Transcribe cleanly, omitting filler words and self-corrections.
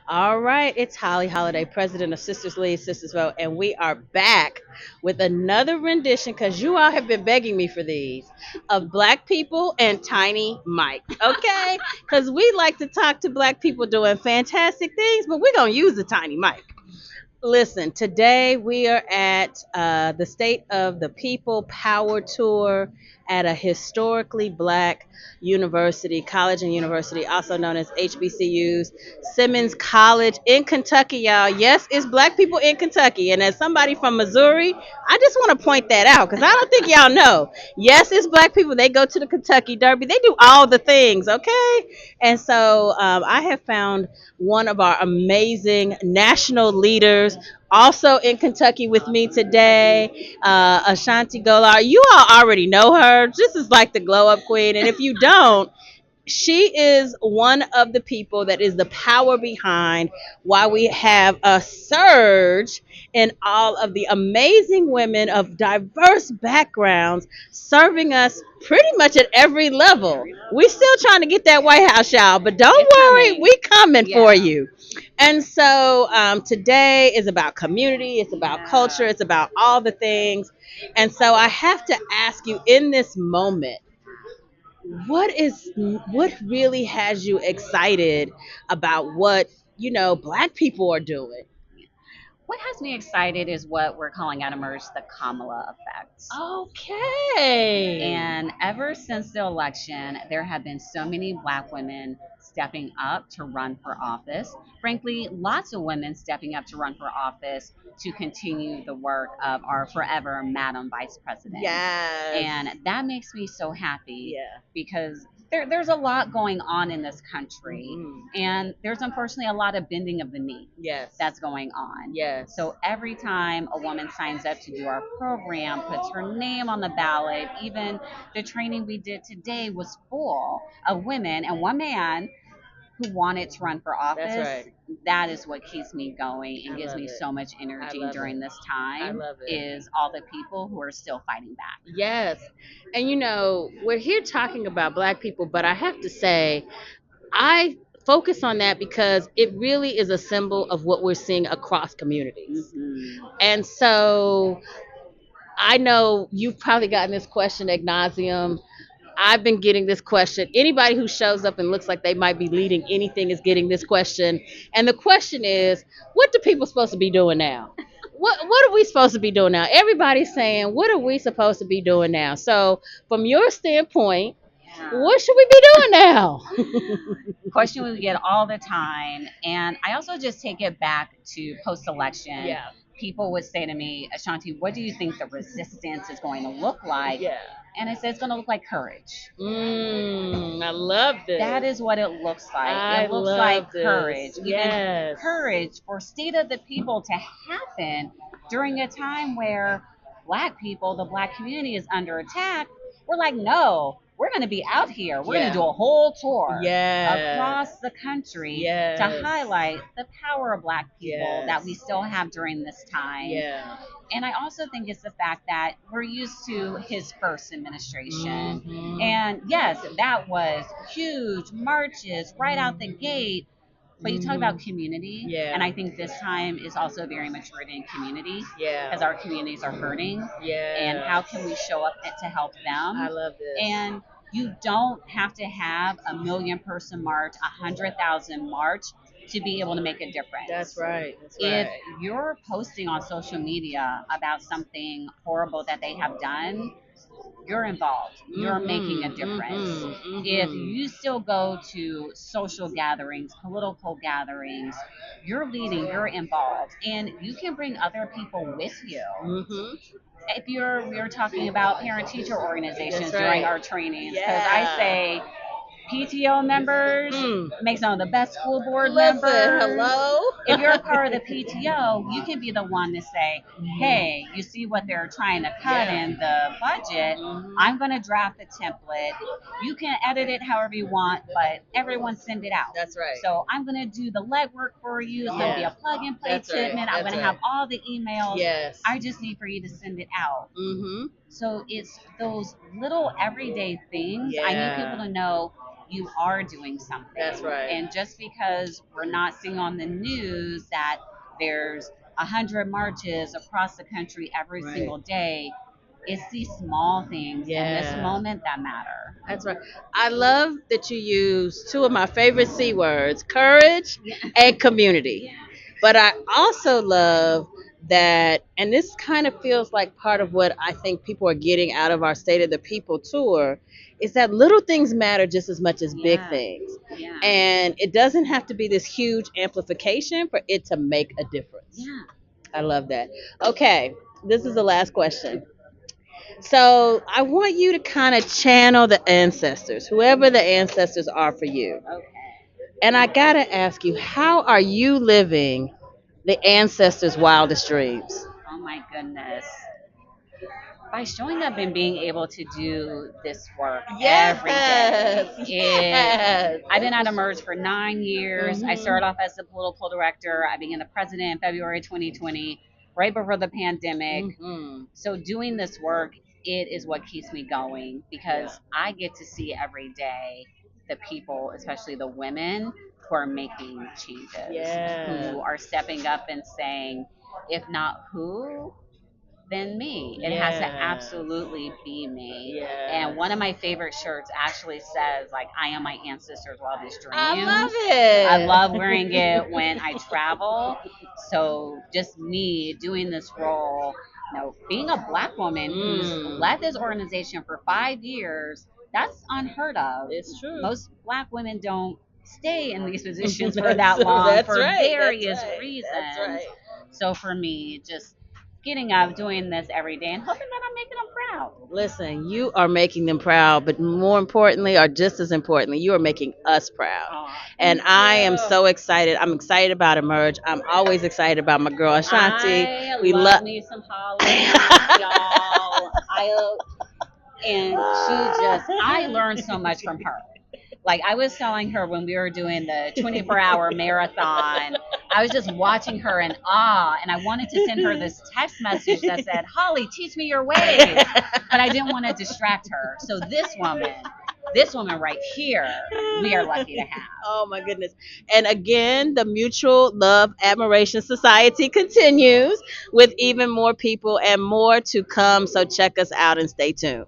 All right, it's Holly Holiday, president of Sisters Lead, Sisters Vote, and we are back with another rendition because you all have been begging me for these of Black people and Tiny Mike. Okay, because we like to talk to Black people doing fantastic things, but we're gonna use the Tiny Mike. Listen, today we are at the State of the People Power Tour at a historically black university, college and university, also known as HBCUs, Simmons College in Kentucky, y'all. Yes, it's black people in Kentucky. And as somebody from Missouri, I just want to point that out because I don't think y'all know. Yes, it's black people. They go to the Kentucky Derby, they do all the things, okay? And so I have found one of our amazing national leaders, also in Kentucky with me today, A'shanti Gholar. You all already know her. This is like the glow up queen. And if you don't, she is one of the people that is the power behind why we have a surge in all of the amazing women of diverse backgrounds serving us pretty much at every level. We still trying to get that White House, y'all, but don't It's worry, coming. we coming for Yeah. you. And so today is about community, it's about culture, Yeah. it's about all the things. And so I have to ask you in this moment, what really has you excited about what black people are doing? What has me excited is what we're calling at Emerge the Kamala effect. Okay. And ever since the election, there have been so many Black women stepping up to run for office. Frankly, lots of women stepping up to run for office to continue the work of our forever Madam Vice President. Yes. And that makes me so happy Yeah. because there's a lot going on in this country. Mhm. And there's unfortunately a lot of bending of the knee Yes. that's going on. Yes. So every time a woman signs up to do our program, puts her name on the ballot, even the training we did today was full of women and one man who wanted to run for office. That's right. That is what keeps me going and I gives love me it. so much I energy love during it. this I time love it. is all the people who are still fighting back. Yes. And we're here talking about black people, but I have to say, I focus on that because it really is a symbol of what we're seeing across communities. Mhm. And so I know you've probably gotten this question ad nauseum. I've been getting this question. Anybody who shows up and looks like they might be leading anything is getting this question. And the question is, what do people supposed to be doing now? What are we supposed to be doing now? Everybody's saying, what are we supposed to be doing now? So, from your standpoint, Yeah. what should we be doing now? Question we get all the time. And I also just take it back to post election. Yeah. People would say to me, Ashanti, what do you think the resistance is going to look like? Yeah. And I said, it's going to look like courage. I love this. That is what it looks like. I It looks love like this. courage. Even Yes. courage for State of the People to happen during a time where Black people, the Black community is under attack. We're like, no, we're going to be out here. We're going Yeah. to do a whole tour Yes. across the country Yes. to highlight the power of Black people that we Yes. still have during this time. Yeah. And I also think it's the fact that we're used to his first administration. Mhm. And yes, that was huge marches right out the gate. But you talk about community, Yeah. and I think this time is also very much rooted in community Yeah. because our communities are hurting. Yeah. And how can we show up to help them? I love this. And you don't have to have a million person march, 100,000 march to be able to make a difference. That's right. That's If right. you're posting on social media about something horrible that they have done, you're involved. You're making a difference. If you still go to social gatherings, political gatherings, you're leading, you're involved, and you can bring other people with you. If we're talking about parent teacher organizations That's right. during our trainings, because Yeah. I say PTO members make some of the best school board Listen, members. hello. If you're a part of the PTO, you can be the one to say, hey, you see what they're trying to cut Yeah. in the budget. I'm going to draft a template. You can edit it however you want, but everyone send it out. That's right. So I'm going to do the legwork for you. It's going to be Yeah. a plug and play That's right. shipment. I'm That's going to right. have all the emails. Yes. I just need for you to send it out. Mm-hmm. So it's those little everyday things. I need Yeah. people to know you are doing That's something. right. And just because we're not seeing on the news that there's 100 marches across the country every Right. single day, it's these small things in this Yeah. moment that matter. That's right. I love that you use two of my favorite C words, courage and community. Yeah. But I also love that, and this kind of feels like part of what I think people are getting out of our State of the People tour, is that little things matter just as much as big Yeah. things. Yeah. And it doesn't have to be this huge amplification for it to make a difference. Yeah. I love that. Okay, this is the last question. So I want you to kind of channel the ancestors, whoever the ancestors are for you. Okay. And I got to ask you, how are you living the ancestors' wildest dreams? Oh my goodness. By showing up and being able to do this work every day. Yes, yes. I've been at Emerge for 9 years. I Mhm. started off as the political director. I became the president in February 2020, right before the pandemic. Mhm. So doing this work, it is what keeps me going Yeah. because I get to see every day the people, especially the women, who are making changes, Yes. who are stepping up and saying, if not who, than me. It has to Yes. absolutely be me. And Yes. one of my favorite shirts actually says, like, I am my ancestors' wildest I love dreams. I it. love wearing it when I travel. So just me doing this role, being a black woman who's Mm. led this organization for 5 years, that's unheard of. It's true. Most black women don't stay in these positions for That's, that long that's for right. That's various right. That's reasons. right. So for me, just getting up, doing this every day, and hoping that I'm making them proud. Listen, you are making them proud, but more importantly, or just as importantly, you are making us proud. Aw, And thank I am you. so excited. I'm excited about Emerge. I'm always excited about my girl Ashanti. I We love love. me some Holly, y'all. And I learned so much from her. Like I was telling her when we were doing the 24-hour marathon, I was just watching her in awe, and I wanted to send her this text message that said, "Holly, teach me your ways," but I didn't want to distract her. So this woman right here, we are lucky to have. Oh my goodness. And again, the Mutual Love Admiration Society continues with even more people and more to come. So check us out and stay tuned.